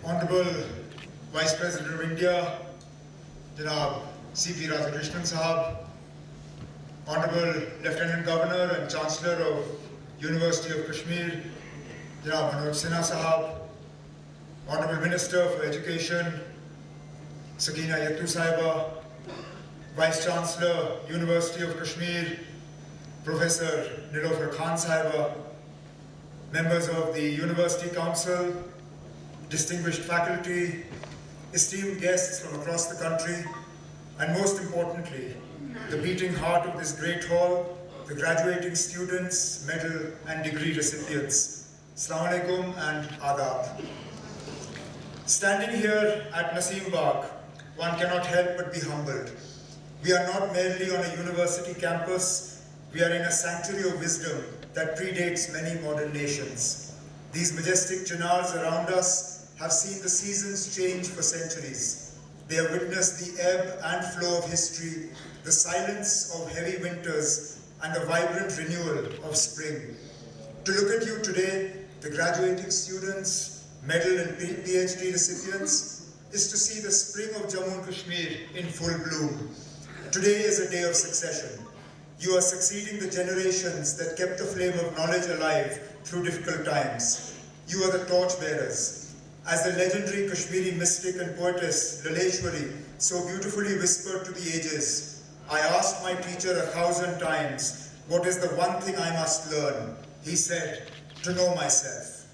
Honorable Vice President of India, Janab C.P. Radhakrishnan Sahab, Honorable Lieutenant Governor and Chancellor of University of Kashmir, Janab Manoj Sinha Sahab, Honorable Minister for Education, Sakina Yattu Sahiba, Vice Chancellor, University of Kashmir, Professor Nilofer Khan Sahiba, members of the University Council, distinguished faculty, esteemed guests from across the country, and most importantly, the beating heart of this great hall, the graduating students, medal and degree recipients. Assalamu alaikum and adab. Standing here at Naseem Bagh, one cannot help but be humbled. We are not merely on a university campus, we are in a sanctuary of wisdom that predates many modern nations. These majestic chinars around us have seen the seasons change for centuries. They have witnessed the ebb and flow of history, the silence of heavy winters, and the vibrant renewal of spring. To look at you today, the graduating students, medal and PhD recipients, is to see the spring of Jammu and Kashmir in full bloom. Today is a day of succession. You are succeeding the generations that kept the flame of knowledge alive through difficult times. You are the torchbearers. As the legendary Kashmiri mystic and poetess Laleshwari so beautifully whispered to the ages, I asked my teacher 1,000 times, what is the one thing I must learn? He said, to know myself.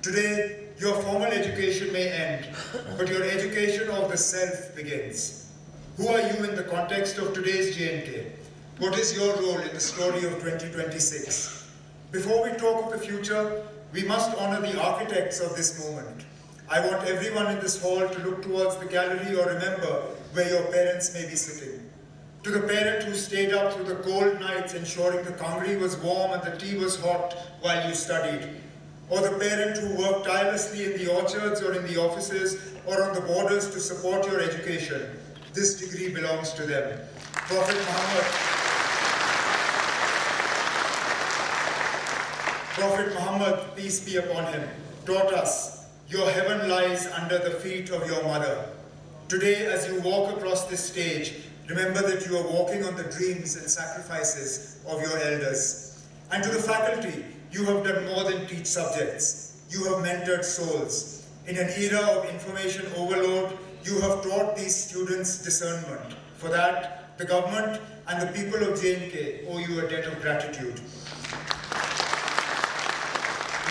Today, your formal education may end, but your education of the self begins. Who are you in the context of today's J&K? What is your role in the story of 2026? Before we talk of the future, we must honor the architects of this moment. I want everyone in this hall to look towards the gallery or remember where your parents may be sitting. To the parent who stayed up through the cold nights ensuring the kangri was warm and the tea was hot while you studied. Or the parent who worked tirelessly in the orchards or in the offices or on the borders to support your education. This degree belongs to them. Prophet Muhammad, peace be upon him, taught us, your heaven lies under the feet of your mother. Today, as you walk across this stage, remember that you are walking on the dreams and sacrifices of your elders. And to the faculty, you have done more than teach subjects. You have mentored souls. In an era of information overload, you have taught these students discernment. For that, the government and the people of J&K owe you a debt of gratitude.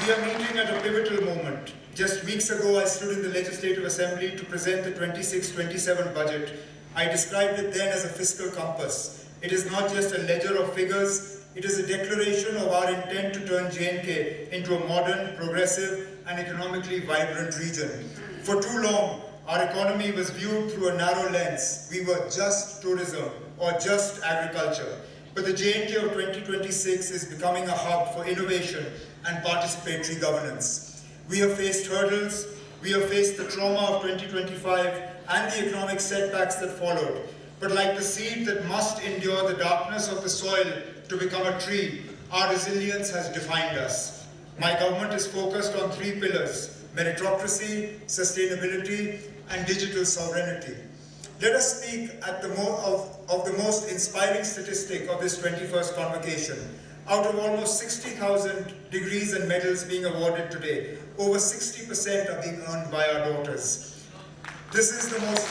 We are meeting at a pivotal moment. Just weeks ago, I stood in the Legislative Assembly to present the 26-27 budget. I described it then as a fiscal compass. It is not just a ledger of figures, it is a declaration of our intent to turn J&K into a modern, progressive, and economically vibrant region. For too long, our economy was viewed through a narrow lens. We were just tourism or just agriculture. But the J&K of 2026 is becoming a hub for innovation and participatory governance. We have faced hurdles, we have faced the trauma of 2025 and the economic setbacks that followed. But like the seed that must endure the darkness of the soil to become a tree, our resilience has defined us. My government is focused on 3 pillars: meritocracy, sustainability, and digital sovereignty. Let us speak of the most inspiring statistic of this 21st convocation. Out of almost 60,000 degrees and medals being awarded today, over 60% are being earned by our daughters. This is the most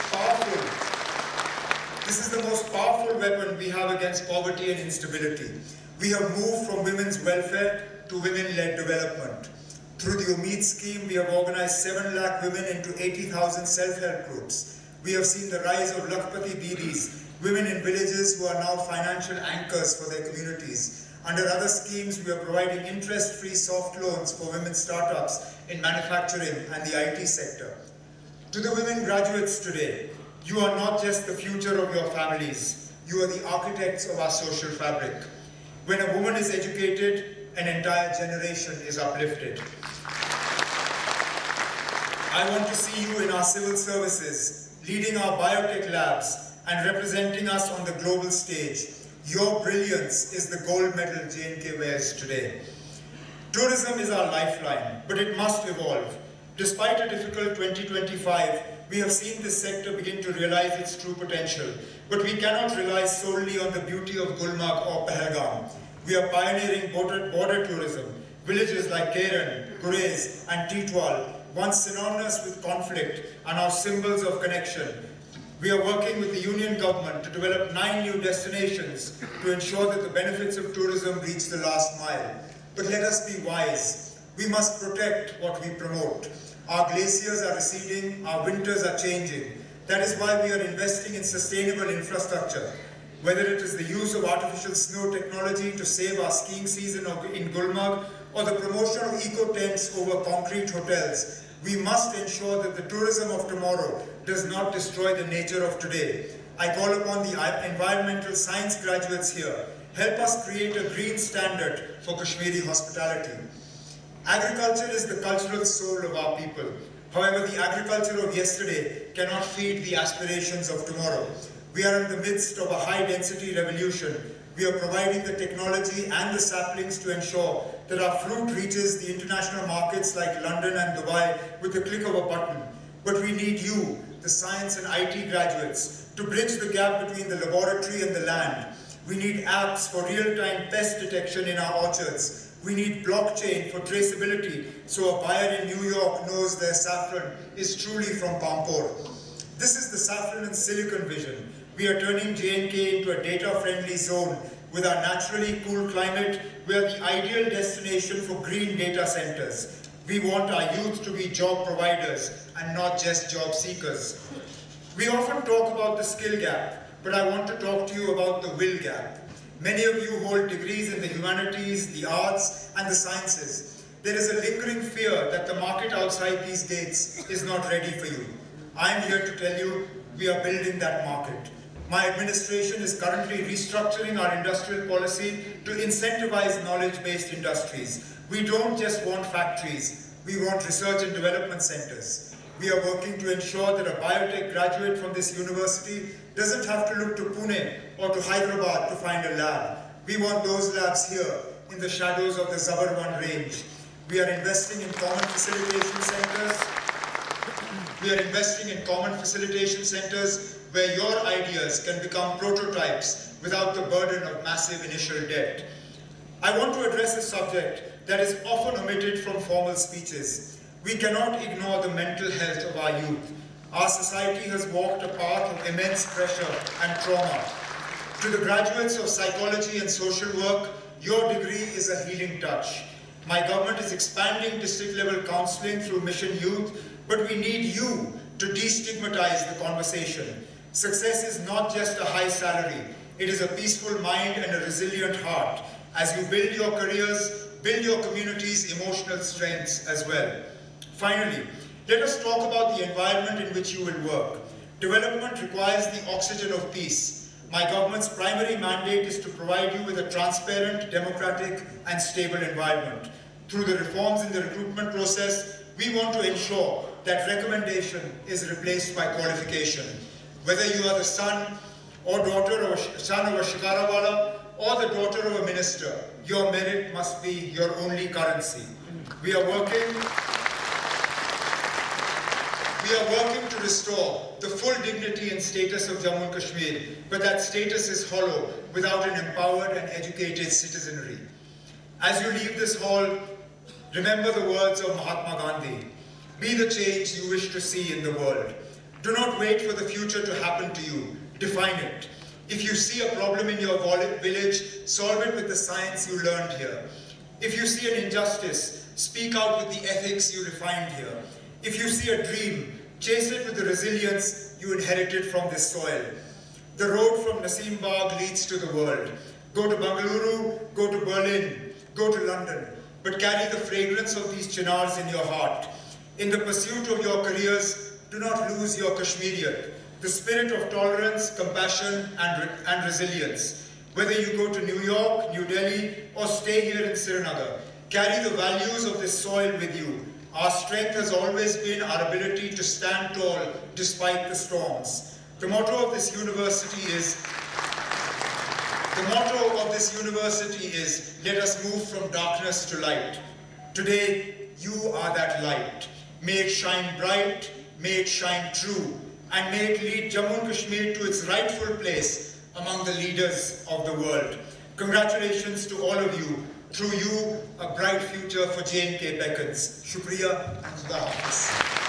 powerful weapon we have against poverty and instability. We have moved from women's welfare to women-led development. Through the Umeed scheme, we have organized 7 lakh women into 80,000 self-help groups. We have seen the rise of Lakhpati Didis, women in villages who are now financial anchors for their communities. Under other schemes, we are providing interest-free soft loans for women startups in manufacturing and the IT sector. To the women graduates today, you are not just the future of your families, you are the architects of our social fabric. When a woman is educated, an entire generation is uplifted. I want to see you in our civil services, leading our biotech labs and representing us on the global stage. Your brilliance is the gold medal J&K wears today. Tourism is our lifeline, but it must evolve. Despite a difficult 2025, we have seen this sector begin to realize its true potential. But we cannot rely solely on the beauty of Gulmarg or Pahalgam. We are pioneering border tourism. Villages like Keren, Gurez, and Titwal, once synonymous with conflict, are now symbols of connection. We are working with the Union government to develop 9 new destinations to ensure that the benefits of tourism reach the last mile. But let us be wise. We must protect what we promote. Our glaciers are receding, our winters are changing. That is why we are investing in sustainable infrastructure. Whether it is the use of artificial snow technology to save our skiing season in Gulmarg, or the promotion of eco-tents over concrete hotels, we must ensure that the tourism of tomorrow does not destroy the nature of today. I call upon the environmental science graduates here. Help us create a green standard for Kashmiri hospitality. Agriculture is the cultural soul of our people. However, the agriculture of yesterday cannot feed the aspirations of tomorrow. We are in the midst of a high-density revolution. We are providing the technology and the saplings to ensure that our fruit reaches the international markets like London and Dubai with the click of a button. But we need you, the science and IT graduates, to bridge the gap between the laboratory and the land. We need apps for real-time pest detection in our orchards. We need blockchain for traceability, so a buyer in New York knows their saffron is truly from Pampore. This is the saffron and silicon vision. We are turning J&K into a data-friendly zone. With our naturally cool climate, we are the ideal destination for green data centers. We want our youth to be job providers and not just job seekers. We often talk about the skill gap, but I want to talk to you about the will gap. Many of you hold degrees in the humanities, the arts, and the sciences. There is a lingering fear that the market outside these gates is not ready for you. I am here to tell you, we are building that market. My administration is currently restructuring our industrial policy to incentivize knowledge-based industries. We don't just want factories, we want research and development centers. We are working to ensure that a biotech graduate from this university doesn't have to look to Pune or to Hyderabad to find a lab. We want those labs here, in the shadows of the Zabarwan range. We are investing in common facilitation centers. Where your ideas can become prototypes without the burden of massive initial debt. I want to address a subject that is often omitted from formal speeches. We cannot ignore the mental health of our youth. Our society has walked a path of immense pressure and trauma. To the graduates of psychology and social work, your degree is a healing touch. My government is expanding district-level counseling through Mission Youth, but we need you to destigmatize the conversation. Success is not just a high salary. It is a peaceful mind and a resilient heart. As you build your careers, build your community's emotional strengths as well. Finally, let us talk about the environment in which you will work. Development requires the oxygen of peace. My government's primary mandate is to provide you with a transparent, democratic, and stable environment. Through the reforms in the recruitment process, we want to ensure that recommendation is replaced by qualification. Whether you are the son or daughter of a shikarawala or the daughter of a minister, your merit must be your only currency. We are working to restore the full dignity and status of Jammu and Kashmir, but that status is hollow without an empowered and educated citizenry. As you leave this hall, remember the words of Mahatma Gandhi. Be the change you wish to see in the world. Do not wait for the future to happen to you. Define it. If you see a problem in your village, solve it with the science you learned here. If you see an injustice, speak out with the ethics you refined here. If you see a dream, chase it with the resilience you inherited from this soil. The road from Naseem Bagh leads to the world. Go to Bengaluru, go to Berlin, go to London, but carry the fragrance of these chinars in your heart. In the pursuit of your careers, do not lose your Kashmiriyat, the spirit of tolerance, compassion, and resilience. Whether you go to New York, New Delhi, or stay here in Srinagar, carry the values of this soil with you. Our strength has always been our ability to stand tall despite the storms. The motto of this university is, let us move from darkness to light. Today, you are that light. May it shine bright, may it shine true, and may it lead Jammu and Kashmir to its rightful place among the leaders of the world. Congratulations to all of you. Through you, a bright future for J&K beckons. Shukriya and Khuda Hafiz.